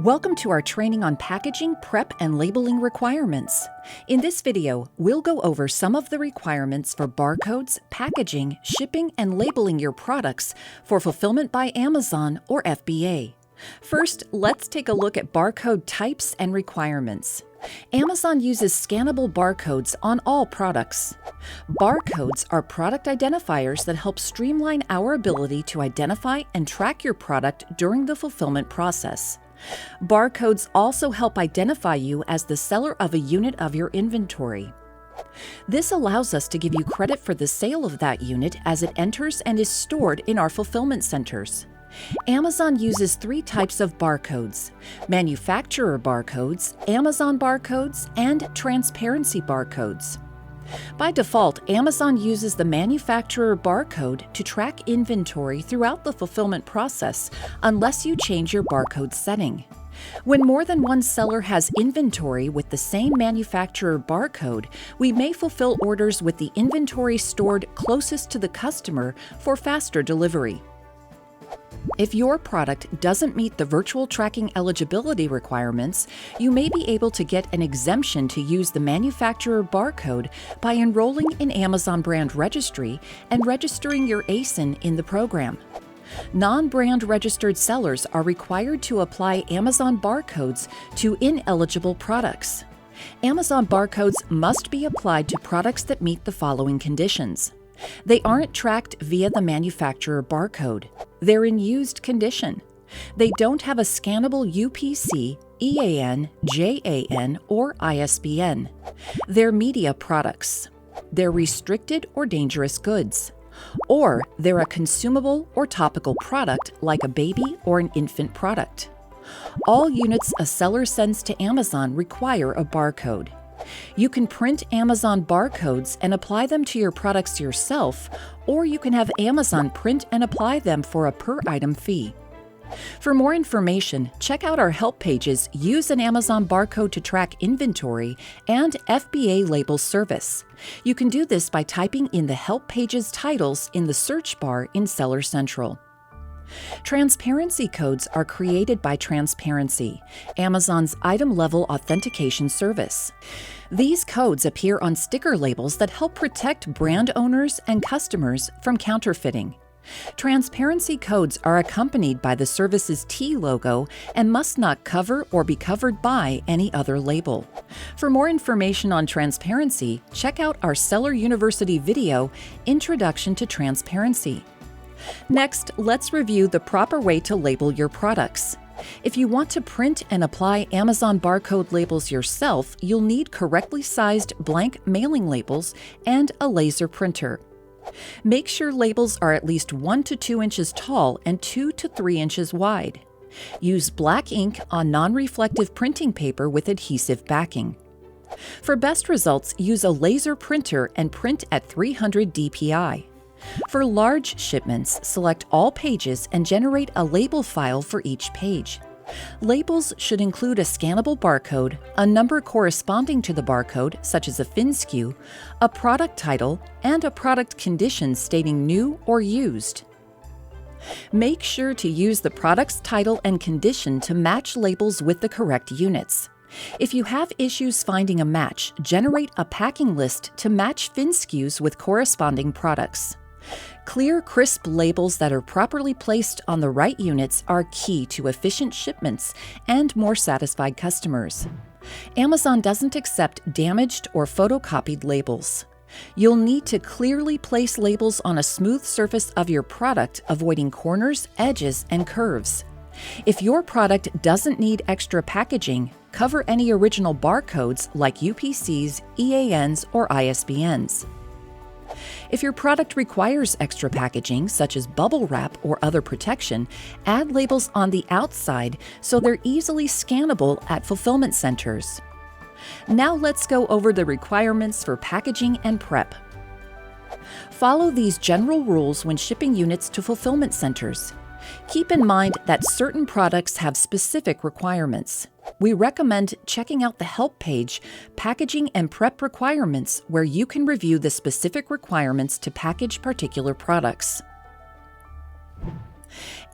Welcome to our training on packaging, prep, and labeling requirements. In this video, we'll go over some of the requirements for barcodes, packaging, shipping, and labeling your products for fulfillment by Amazon or FBA. First, let's take a look at barcode types and requirements. Amazon uses scannable barcodes on all products. Barcodes are product identifiers that help streamline our ability to identify and track your product during the fulfillment process. Barcodes also help identify you as the seller of a unit of your inventory. This allows us to give you credit for the sale of that unit as it enters and is stored in our fulfillment centers. Amazon uses three types of barcodes: manufacturer barcodes, Amazon barcodes, and transparency barcodes. By default, Amazon uses the manufacturer barcode to track inventory throughout the fulfillment process unless you change your barcode setting. When more than one seller has inventory with the same manufacturer barcode, we may fulfill orders with the inventory stored closest to the customer for faster delivery. If your product doesn't meet the virtual tracking eligibility requirements, you may be able to get an exemption to use the manufacturer barcode by enrolling in Amazon Brand Registry and registering your ASIN in the program. Non-brand registered sellers are required to apply Amazon barcodes to ineligible products. Amazon barcodes must be applied to products that meet the following conditions. They aren't tracked via the manufacturer barcode. They're in used condition. They don't have a scannable UPC, EAN, JAN, or ISBN. They're media products. They're restricted or dangerous goods. Or they're a consumable or topical product like a baby or an infant product. All units a seller sends to Amazon require a barcode. You can print Amazon barcodes and apply them to your products yourself, or you can have Amazon print and apply them for a per-item fee. For more information, check out our help pages Use an Amazon Barcode to Track Inventory and FBA Label Service. You can do this by typing in the help pages titles in the search bar in Seller Central. Transparency codes are created by Transparency, Amazon's item-level authentication service. These codes appear on sticker labels that help protect brand owners and customers from counterfeiting. Transparency codes are accompanied by the service's T logo and must not cover or be covered by any other label. For more information on transparency, check out our Seller University video, Introduction to Transparency. Next, let's review the proper way to label your products. If you want to print and apply Amazon barcode labels yourself, you'll need correctly sized blank mailing labels and a laser printer. Make sure labels are at least 1 to 2 inches tall and 2 to 3 inches wide. Use black ink on non-reflective printing paper with adhesive backing. For best results, use a laser printer and print at 300 dpi. For large shipments, select all pages and generate a label file for each page. Labels should include a scannable barcode, a number corresponding to the barcode, such as a FINSKU, a product title, and a product condition stating new or used. Make sure to use the product's title and condition to match labels with the correct units. If you have issues finding a match, generate a packing list to match FINSKUs with corresponding products. Clear, crisp labels that are properly placed on the right units are key to efficient shipments and more satisfied customers. Amazon doesn't accept damaged or photocopied labels. You'll need to clearly place labels on a smooth surface of your product, avoiding corners, edges, and curves. If your product doesn't need extra packaging, cover any original barcodes like UPCs, EANs, or ISBNs. If your product requires extra packaging, such as bubble wrap or other protection, add labels on the outside so they're easily scannable at fulfillment centers. Now let's go over the requirements for packaging and prep. Follow these general rules when shipping units to fulfillment centers. Keep in mind that certain products have specific requirements. We recommend checking out the help page, Packaging and Prep Requirements, where you can review the specific requirements to package particular products.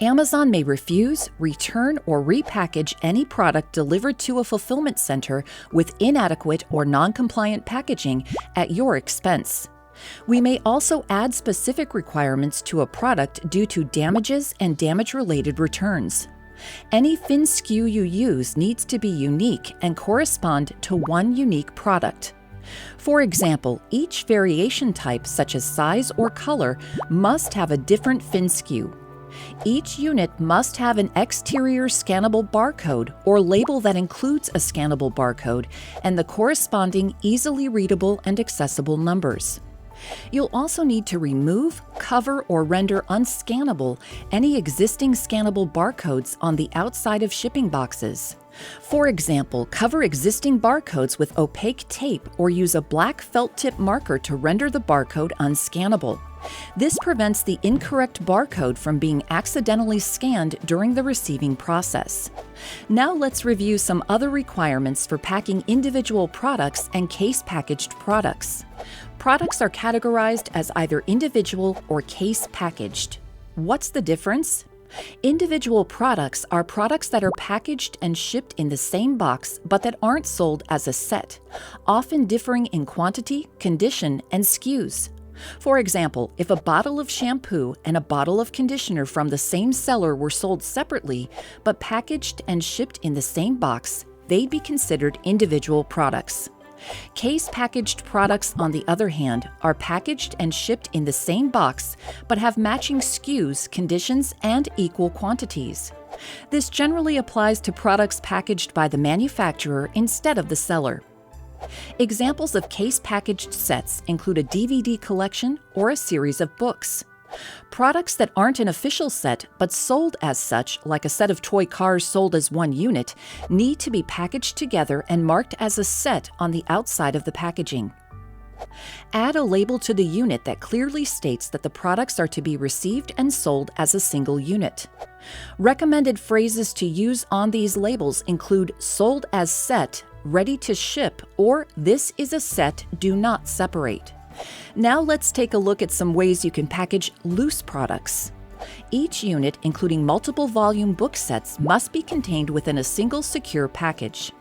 Amazon may refuse, return, or repackage any product delivered to a fulfillment center with inadequate or non-compliant packaging at your expense. We may also add specific requirements to a product due to damages and damage-related returns. Any fin SKU you use needs to be unique and correspond to one unique product. For example, each variation type, such as size or color, must have a different fin SKU. Each unit must have an exterior scannable barcode or label that includes a scannable barcode and the corresponding easily readable and accessible numbers. You'll also need to remove, cover, or render unscannable any existing scannable barcodes on the outside of shipping boxes. For example, cover existing barcodes with opaque tape or use a black felt tip marker to render the barcode unscannable. This prevents the incorrect barcode from being accidentally scanned during the receiving process. Now let's review some other requirements for packing individual products and case-packaged products. Products are categorized as either individual or case-packaged. What's the difference? Individual products are products that are packaged and shipped in the same box but that aren't sold as a set, often differing in quantity, condition, and SKUs. For example, if a bottle of shampoo and a bottle of conditioner from the same seller were sold separately but packaged and shipped in the same box, they'd be considered individual products. Case-packaged products, on the other hand, are packaged and shipped in the same box but have matching SKUs, conditions, and equal quantities. This generally applies to products packaged by the manufacturer instead of the seller. Examples of case-packaged sets include a DVD collection or a series of books. Products that aren't an official set but sold as such, like a set of toy cars sold as one unit, need to be packaged together and marked as a set on the outside of the packaging. Add a label to the unit that clearly states that the products are to be received and sold as a single unit. Recommended phrases to use on these labels include "sold as set," "ready to ship," or "this is a set, do not separate." Now let's take a look at some ways you can package loose products. Each unit, including multiple volume book sets, must be contained within a single secure package.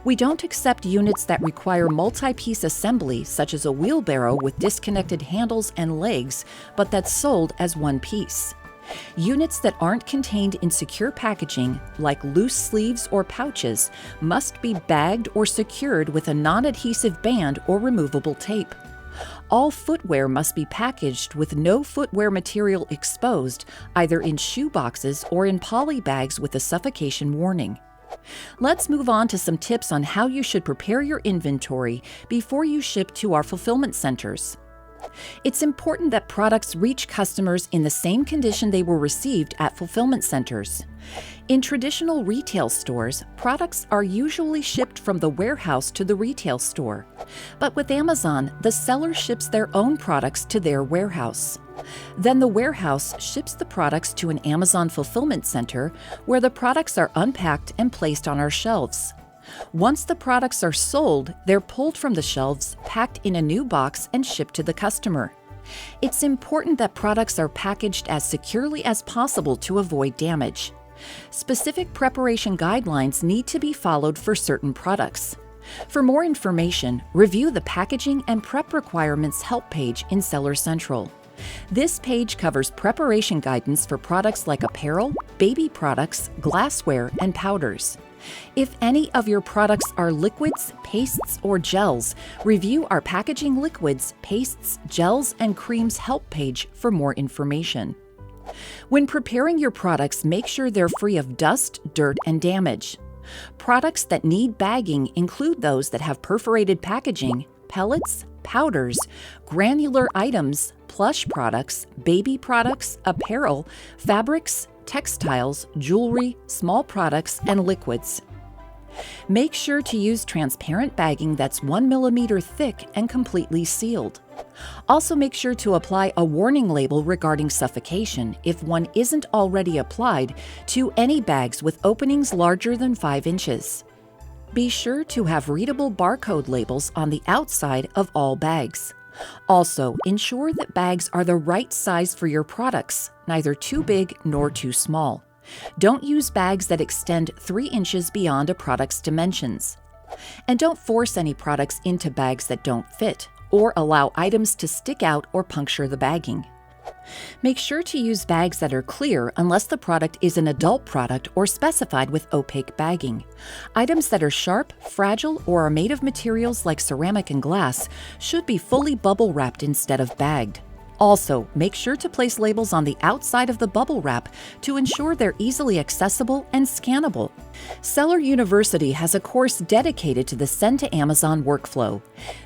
We don't accept units that require multi-piece assembly, such as a wheelbarrow with disconnected handles and legs, but that's sold as one piece. Units that aren't contained in secure packaging, like loose sleeves or pouches, must be bagged or secured with a non-adhesive band or removable tape. All footwear must be packaged with no footwear material exposed, either in shoe boxes or in poly bags with a suffocation warning. Let's move on to some tips on how you should prepare your inventory before you ship to our fulfillment centers. It's important that products reach customers in the same condition they were received at fulfillment centers. In traditional retail stores, products are usually shipped from the warehouse to the retail store. But with Amazon, the seller ships their own products to their warehouse. Then the warehouse ships the products to an Amazon fulfillment center, where the products are unpacked and placed on our shelves. Once the products are sold, they're pulled from the shelves, packed in a new box, and shipped to the customer. It's important that products are packaged as securely as possible to avoid damage. Specific preparation guidelines need to be followed for certain products. For more information, review the Packaging and Prep Requirements help page in Seller Central. This page covers preparation guidance for products like apparel, baby products, glassware, and powders. If any of your products are liquids, pastes, or gels, review our Packaging Liquids, Pastes, Gels, and Creams help page for more information. When preparing your products, make sure they're free of dust, dirt, and damage. Products that need bagging include those that have perforated packaging, pellets, powders, granular items, plush products, baby products, apparel, fabrics, textiles, jewelry, small products, and liquids. Make sure to use transparent bagging that's 1 millimeter thick and completely sealed. Also, make sure to apply a warning label regarding suffocation, if one isn't already applied, to any bags with openings larger than 5 inches. Be sure to have readable barcode labels on the outside of all bags. Also, ensure that bags are the right size for your products, neither too big nor too small. Don't use bags that extend 3 inches beyond a product's dimensions. And don't force any products into bags that don't fit, or allow items to stick out or puncture the bagging. Make sure to use bags that are clear unless the product is an adult product or specified with opaque bagging. Items that are sharp, fragile, or are made of materials like ceramic and glass should be fully bubble wrapped instead of bagged. Also, make sure to place labels on the outside of the bubble wrap to ensure they're easily accessible and scannable. Seller University has a course dedicated to the Send to Amazon workflow.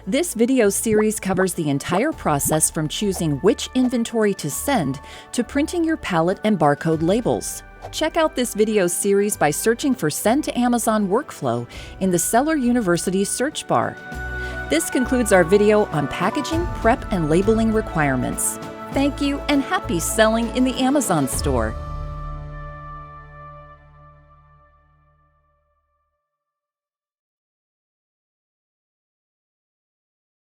This video series covers the entire process from choosing which inventory to send to printing your pallet and barcode labels. Check out this video series by searching for Send to Amazon workflow in the Seller University search bar. This concludes our video on packaging, prep, and labeling requirements. Thank you, and happy selling in the Amazon store.